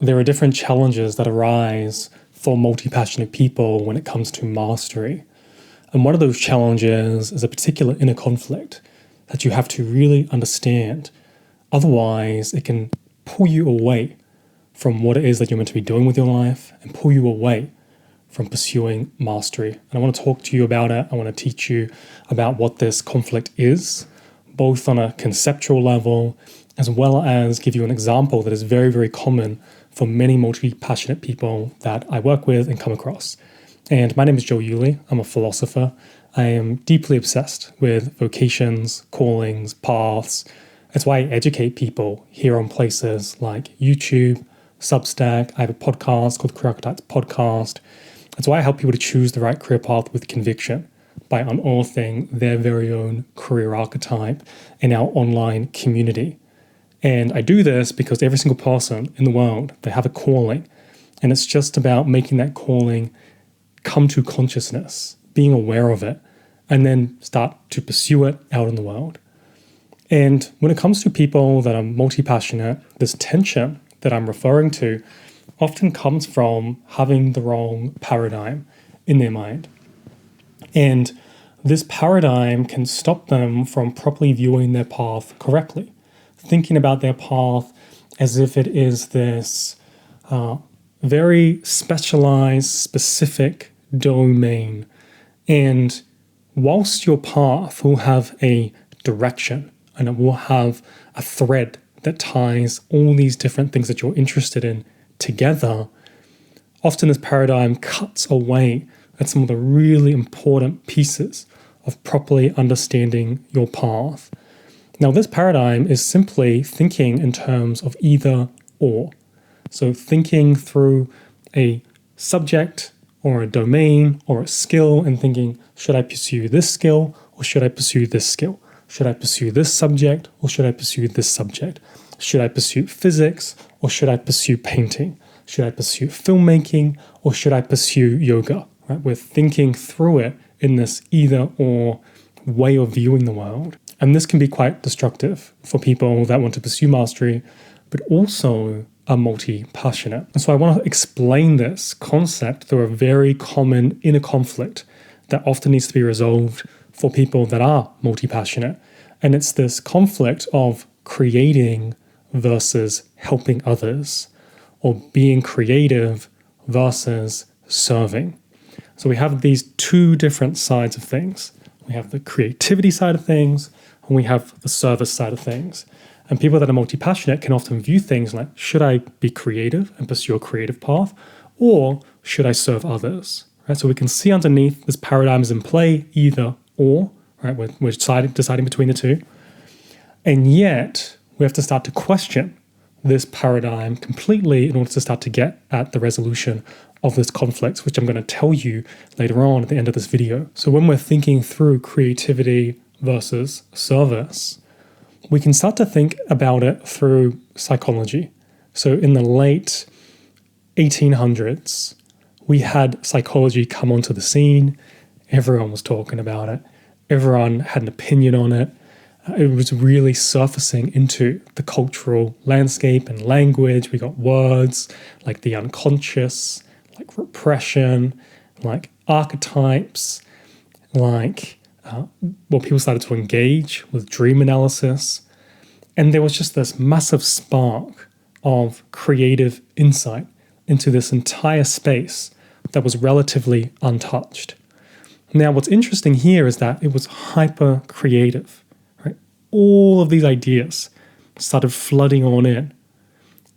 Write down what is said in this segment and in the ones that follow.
There are different challenges that arise for multi-passionate people when it comes to mastery. And one of those challenges is a particular inner conflict that you have to really understand. Otherwise, it can pull you away from what it is that you're meant to be doing with your life and pull you away from pursuing mastery. And I want to talk to you about it. I want to teach you about what this conflict is, both on a conceptual level, as well as give you an example that is very, very common for many multi-passionate people that I work with and come across. And my name is Joe Yulee. I'm a philosopher. I am deeply obsessed with vocations, callings, paths. That's why I educate people here on places like YouTube, Substack. I have a podcast called the Career Archetypes Podcast. That's why I help people to choose the right career path with conviction by unearthing their very own career archetype in our online community. And I do this because every single person in the world, they have a calling. And it's just about making that calling come to consciousness, being aware of it, and then start to pursue it out in the world. And when it comes to people that are multi-passionate, this tension that I'm referring to often comes from having the wrong paradigm in their mind. And this paradigm can stop them from properly viewing their path correctly, thinking about their path as if it is this very specialized, specific domain. And whilst your path will have a direction and it will have a thread that ties all these different things that you're interested in together, often this paradigm cuts away at some of the really important pieces of properly understanding your path. Now, this paradigm is simply thinking in terms of either or. So thinking through a subject or a domain or a skill and thinking, should I pursue this skill or should I pursue this skill? Should I pursue this subject or should I pursue this subject? Should I pursue physics or should I pursue painting? Should I pursue filmmaking or should I pursue yoga? Right? We're thinking through it in this either or way of viewing the world. And this can be quite destructive for people that want to pursue mastery, but also are multi-passionate. And so I want to explain this concept through a very common inner conflict that often needs to be resolved for people that are multi-passionate. And it's this conflict of creating versus helping others, or being creative versus serving. So we have these two different sides of things. We have the creativity side of things, and we have the service side of things. And people that are multi-passionate can often view things like, should I be creative and pursue a creative path, or should I serve others? Right? So we can see underneath this paradigm is in play, either or, right? We're deciding between the two. And yet, we have to start to question this paradigm completely in order to start to get at the resolution of this conflict, which I'm going to tell you later on at the end of this video. So when we're thinking through creativity versus service, we can start to think about it through psychology. So in the late 1800s, we had psychology come onto the scene. Everyone was talking about it. Everyone had an opinion on it. It was really surfacing into the cultural landscape and language. We got words like the unconscious, like repression, like archetypes, like people started to engage with dream analysis. And there was just this massive spark of creative insight into this entire space that was relatively untouched. Now, what's interesting here is that it was hyper creative. All of these ideas started flooding on in,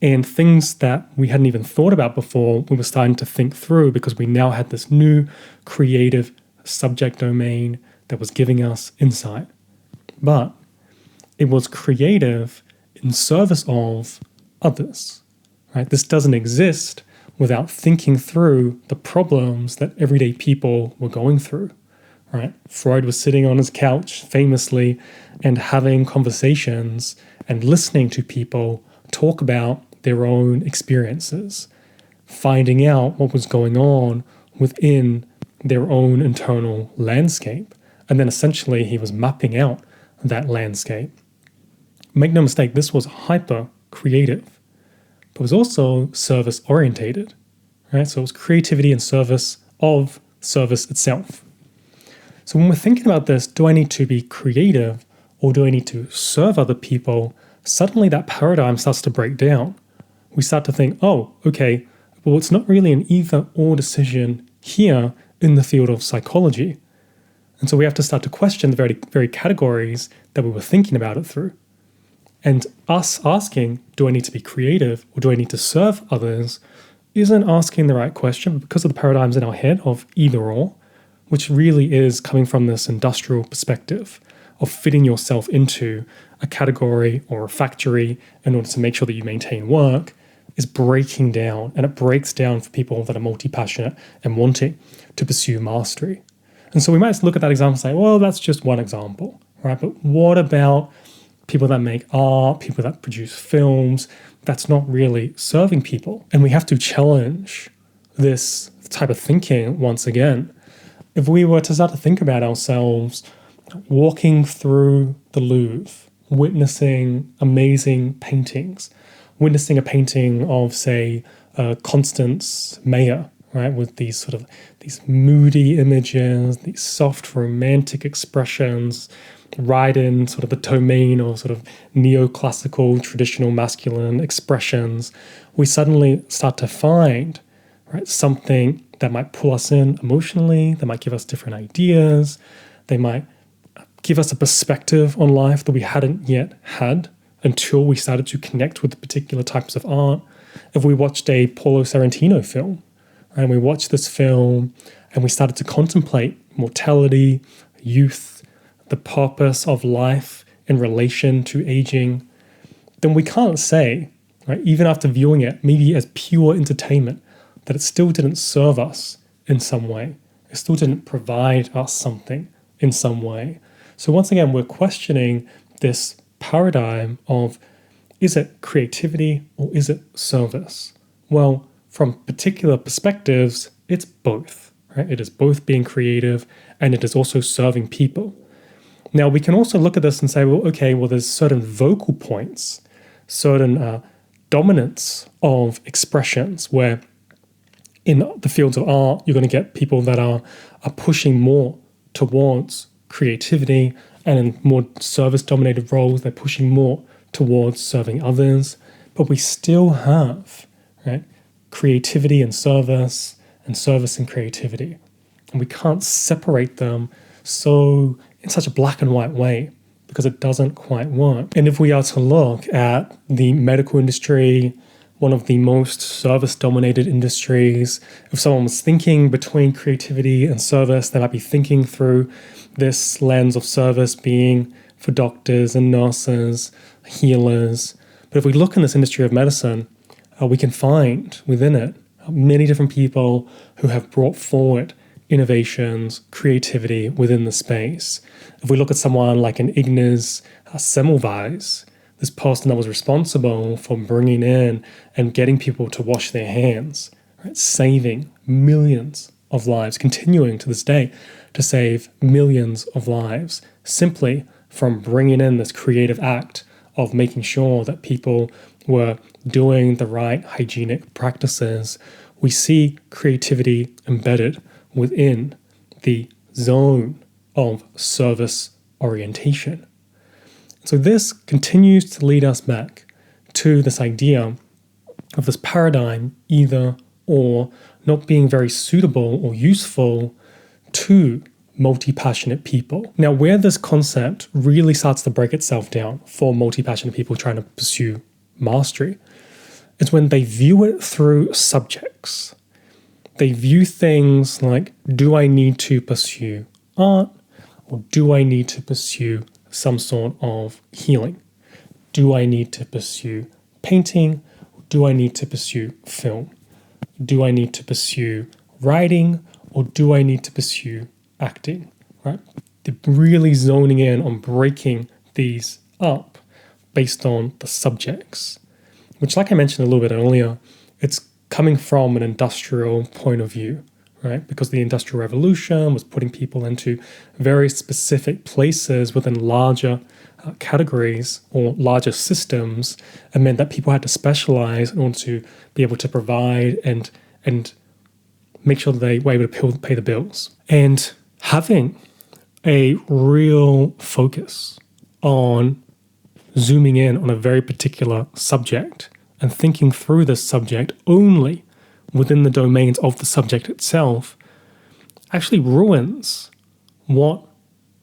and things that we hadn't even thought about before, we were starting to think through because we now had this new creative subject domain that was giving us insight. But it was creative in service of others, right? This doesn't exist without thinking through the problems that everyday people were going through. Right? Freud was sitting on his couch famously and having conversations and listening to people talk about their own experiences, finding out what was going on within their own internal landscape. And then essentially he was mapping out that landscape. Make no mistake, this was hyper creative. but it was also service orientated, right? So it was creativity and service of service itself. So when we're thinking about this, do I need to be creative or do I need to serve other people? Suddenly that paradigm starts to break down. We start to think, oh, okay, well, it's not really an either or decision here in the field of psychology. And so we have to start to question the very categories that we were thinking about it through. And us asking, do I need to be creative or do I need to serve others, isn't asking the right question because of the paradigms in our head of either or, which really is coming from this industrial perspective of fitting yourself into a category or a factory in order to make sure that you maintain work, is breaking down. And it breaks down for people that are multi-passionate and wanting to pursue mastery. And so we might look at that example and say, well, that's just one example, right? But what about people that make art, people that produce films? That's not really serving people. And we have to challenge this type of thinking once again. If we were to start to think about ourselves walking through the Louvre, witnessing amazing paintings, witnessing a painting of, say, Constance Mayer, right, with these moody images, these soft romantic expressions, right in sort of the domain of sort of neoclassical traditional masculine expressions, we suddenly start to find, right, something that might pull us in emotionally, that might give us different ideas, they might give us a perspective on life that we hadn't yet had until we started to connect with the particular types of art. If we watched a Paulo Sorrentino film, and we watched this film and we started to contemplate mortality, youth, the purpose of life in relation to aging, then we can't say, right, even after viewing it, maybe as pure entertainment, that it still didn't serve us in some way. It still didn't provide us something in some way. So once again, we're questioning this paradigm of, is it creativity or is it service? Well, from particular perspectives, it's both, right? It is both being creative and it is also serving people. Now, we can also look at this and say, well, okay, well, there's certain vocal points, certain dominance of expressions where in the fields of art, you're going to get people that are pushing more towards creativity, and in more service-dominated roles, they're pushing more towards serving others. But we still have, right, creativity and service and creativity. And we can't separate them so in such a black and white way because it doesn't quite work. And if we are to look at the medical industry, one of the most service-dominated industries, if someone was thinking between creativity and service, they might be thinking through this lens of service being for doctors and nurses, healers. But if we look in this industry of medicine, we can find within it many different people who have brought forward innovations, creativity within the space. If we look at someone like an Ignaz Semmelweis, this person that was responsible for bringing in and getting people to wash their hands, right, saving millions of lives, continuing to this day to save millions of lives, simply from bringing in this creative act of making sure that people were doing the right hygienic practices. We see creativity embedded within the zone of service orientation. So this continues to lead us back to this idea of this paradigm, either or, not being very suitable or useful to multi-passionate people. Now, where this concept really starts to break itself down for multi-passionate people trying to pursue mastery is when they view it through subjects. They view things like, do I need to pursue art or do I need to pursue some sort of healing? Do I need to pursue painting? Do I need to pursue film? Do I need to pursue writing or do I need to pursue acting, right? They're really zoning in on breaking these up based on the subjects, which, like I mentioned a little bit earlier, it's coming from an industrial point of view, right? Because the Industrial Revolution was putting people into very specific places within larger categories or larger systems, and meant that people had to specialize in order to be able to provide and make sure that they were able to pay the bills. And having a real focus on zooming in on a very particular subject and thinking through this subject only within the domains of the subject itself actually ruins what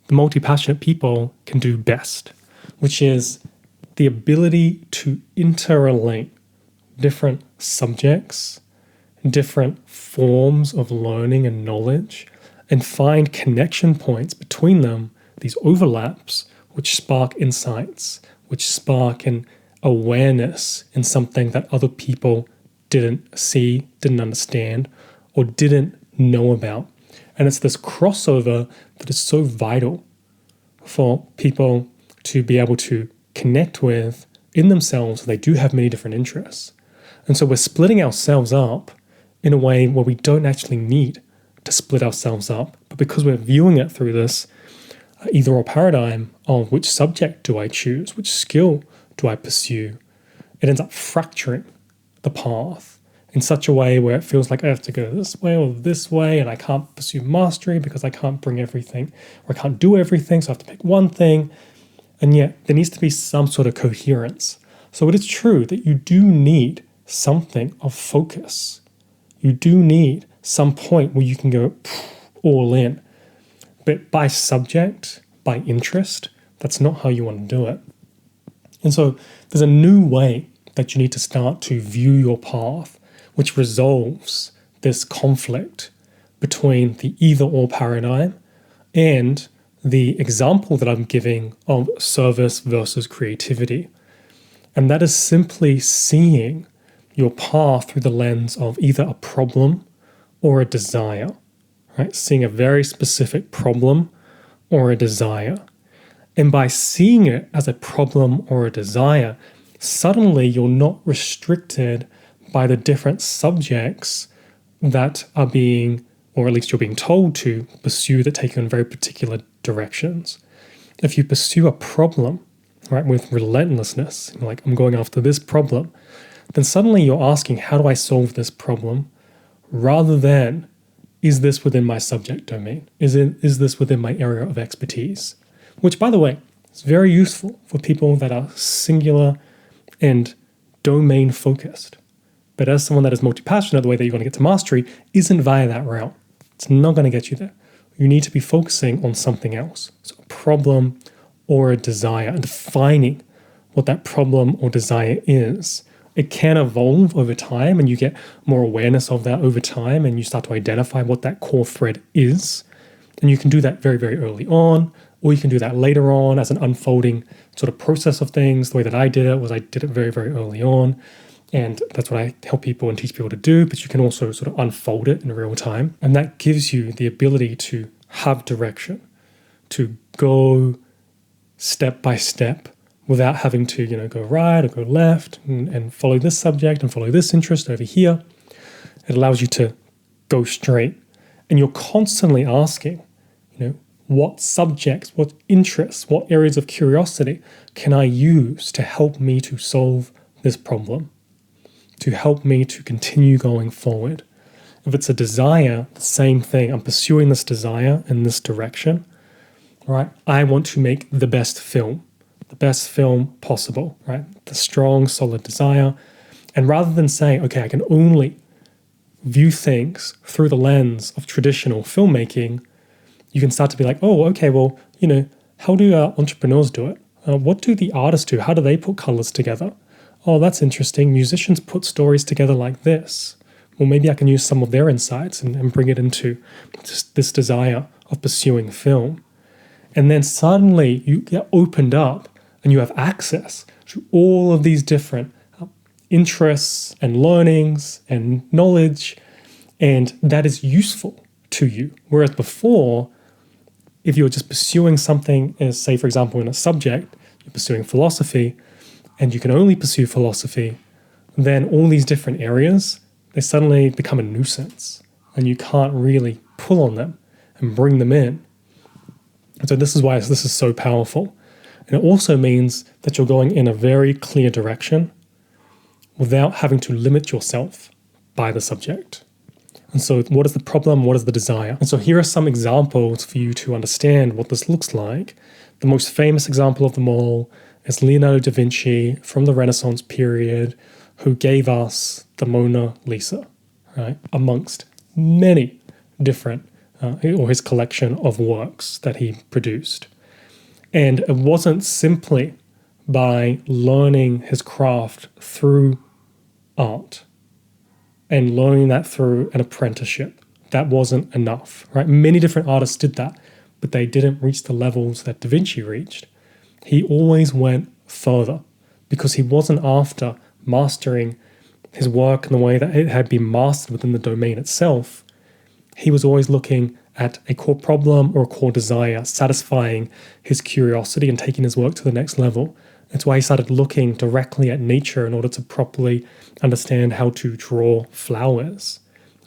the multi-passionate people can do best, which is the ability to interrelate different subjects, different forms of learning and knowledge, and find connection points between them, these overlaps, which spark insights, which spark an awareness in something that other people didn't see, didn't understand, or didn't know about. And it's this crossover that is so vital for people to be able to connect with in themselves. They do have many different interests. And so we're splitting ourselves up in a way where we don't actually need to split ourselves up. But because we're viewing it through this either or paradigm of which subject do I choose, which skill do I pursue, it ends up fracturing the path in such a way where it feels like I have to go this way or this way, and I can't pursue mastery because I can't bring everything, or I can't do everything, so I have to pick one thing. And yet there needs to be some sort of coherence. So it is true that you do need something of focus. You do need some point where you can go all in. But by subject, by interest, that's not how you want to do it. And so there's a new way that you need to start to view your path, which resolves this conflict between the either-or paradigm and the example that I'm giving of service versus creativity. And that is simply seeing your path through the lens of either a problem or a desire, right? Seeing a very specific problem or a desire. And by seeing it as a problem or a desire, suddenly you're not restricted by the different subjects that are being, or at least you're being told to pursue, that take you in very particular directions. If you pursue a problem, right, with relentlessness, like I'm going after this problem, then suddenly you're asking, how do I solve this problem? Rather than, is this within my subject domain? Is this within my area of expertise? Which, by the way, is very useful for people that are singular and domain focused. But as someone that is multi-passionate, the way that you're going to get to mastery isn't via that route. It's not going to get you there. You need to be focusing on something else. So a problem or a desire, and defining what that problem or desire is. It can evolve over time, and you get more awareness of that over time, and you start to identify what that core thread is. And you can do that very, very early on, or you can do that later on as an unfolding sort of process of things. The way that I did it was I did it very, very early on. And that's what I help people and teach people to do. But you can also sort of unfold it in real time. And that gives you the ability to have direction, to go step by step without having to, go right or go left and follow this subject and follow this interest over here. It allows you to go straight. And you're constantly asking, what subjects, what interests, what areas of curiosity can I use to help me to solve this problem, to help me to continue going forward? If it's a desire, the same thing. I'm pursuing this desire in this direction, right? I want to make the best film possible, right? The strong, solid desire. And rather than saying, okay, I can only view things through the lens of traditional filmmaking, you can start to be like, oh, okay, well, how do entrepreneurs do it? What do the artists do? How do they put colors together? Oh, that's interesting. Musicians put stories together like this. Well, maybe I can use some of their insights and bring it into this desire of pursuing film. And then suddenly you get opened up and you have access to all of these different interests and learnings and knowledge, and that is useful to you. Whereas before, if you were just pursuing something, as say, for example, in a subject, you're pursuing philosophy, and you can only pursue philosophy, then all these different areas, they suddenly become a nuisance, and you can't really pull on them and bring them in. And so this is why this is so powerful. And it also means that you're going in a very clear direction without having to limit yourself by the subject. And so what is the problem? What is the desire? And so here are some examples for you to understand what this looks like. The most famous example of them all is Leonardo da Vinci from the Renaissance period, who gave us the Mona Lisa, right? Amongst many different, or his collection of works that he produced. And it wasn't simply by learning his craft through art and learning that through an apprenticeship. That wasn't enough, right? Many different artists did that, but they didn't reach the levels that Da Vinci reached. He always went further because he wasn't after mastering his work in the way that it had been mastered within the domain itself. He was always looking at a core problem or a core desire, satisfying his curiosity and taking his work to the next level. That's why he started looking directly at nature in order to properly understand how to draw flowers.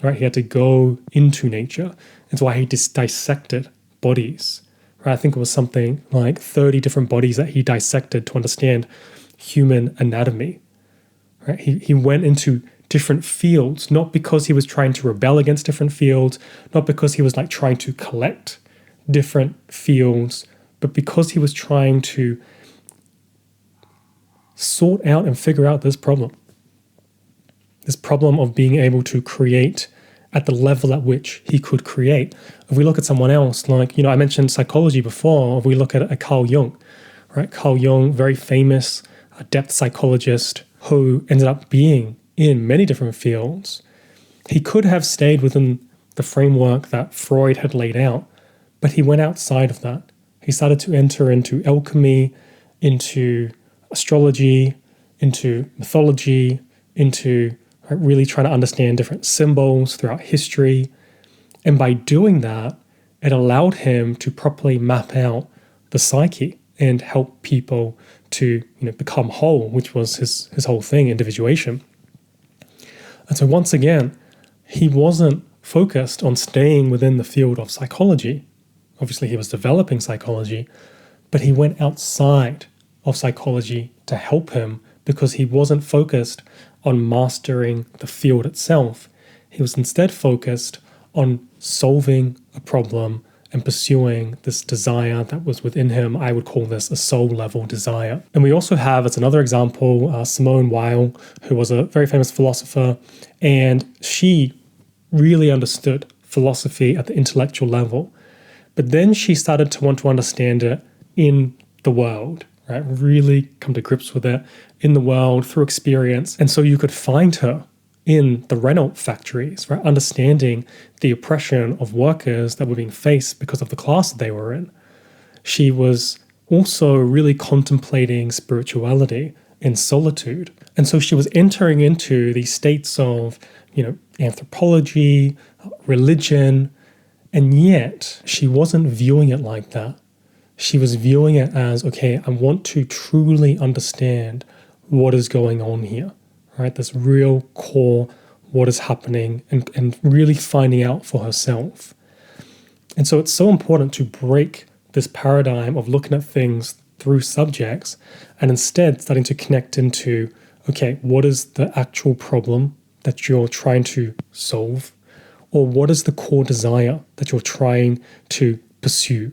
Right? He had to go into nature. That's why he dissected bodies. Right? I think it was something like 30 different bodies that he dissected to understand human anatomy. Right? He went into different fields, not because he was trying to rebel against different fields, not because he was like trying to collect different fields, but because he was trying to sort out and figure out this problem of being able to create at the level at which he could create. If we look at someone else, like, I mentioned psychology before, if we look at Carl Jung, right? Carl Jung, very famous depth psychologist who ended up being in many different fields. He could have stayed within the framework that Freud had laid out, but he went outside of that. He started to enter into alchemy, into astrology, into mythology, into really trying to understand different symbols throughout history. And by doing that, it allowed him to properly map out the psyche and help people to become whole, which was his whole thing, individuation. And so once again, he wasn't focused on staying within the field of psychology. Obviously, he was developing psychology, but he went outside of psychology to help him because he wasn't focused on mastering the field itself. He was instead focused on solving a problem and pursuing this desire that was within him. I would call this a soul-level desire. And we also have, as another example, Simone Weil, who was a very famous philosopher, and she really understood philosophy at the intellectual level. But then she started to want to understand it in the world, right? Really come to grips with it in the world through experience. And so you could find her in the Renault factories, right? Understanding the oppression of workers that were being faced because of the class that they were in. She was also really contemplating spirituality in solitude. And so she was entering into these states of, anthropology, religion, and yet she wasn't viewing it like that. She was viewing it as, okay, I want to truly understand what is going on here, right? This real core, what is happening, and really finding out for herself. And so it's so important to break this paradigm of looking at things through subjects and instead starting to connect into, okay, what is the actual problem that you're trying to solve? Or what is the core desire that you're trying to pursue?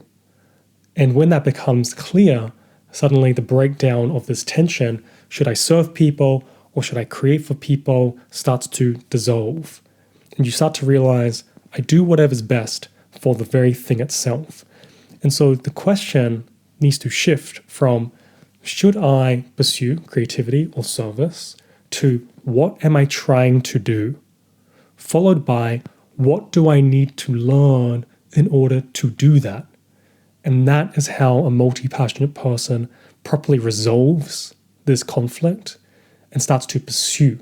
And when that becomes clear, suddenly the breakdown of this tension, should I serve people or should I create for people, starts to dissolve. And you start to realize, I do whatever's best for the very thing itself. And so the question needs to shift from, should I pursue creativity or service, to what am I trying to do? Followed by, what do I need to learn in order to do that? And that is how a multi-passionate person properly resolves this conflict and starts to pursue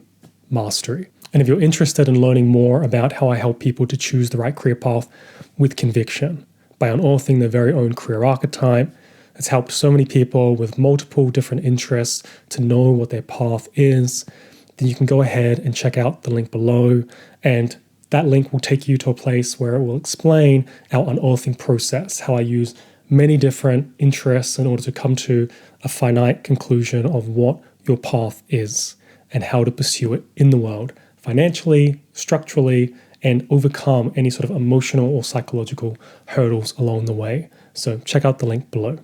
mastery. And if you're interested in learning more about how I help people to choose the right career path with conviction by unearthing their very own career archetype, it's helped so many people with multiple different interests to know what their path is, then you can go ahead and check out the link below, and that link will take you to a place where it will explain our unearthing process, how I use many different interests in order to come to a finite conclusion of what your path is and how to pursue it in the world, financially, structurally, and overcome any sort of emotional or psychological hurdles along the way. So check out the link below.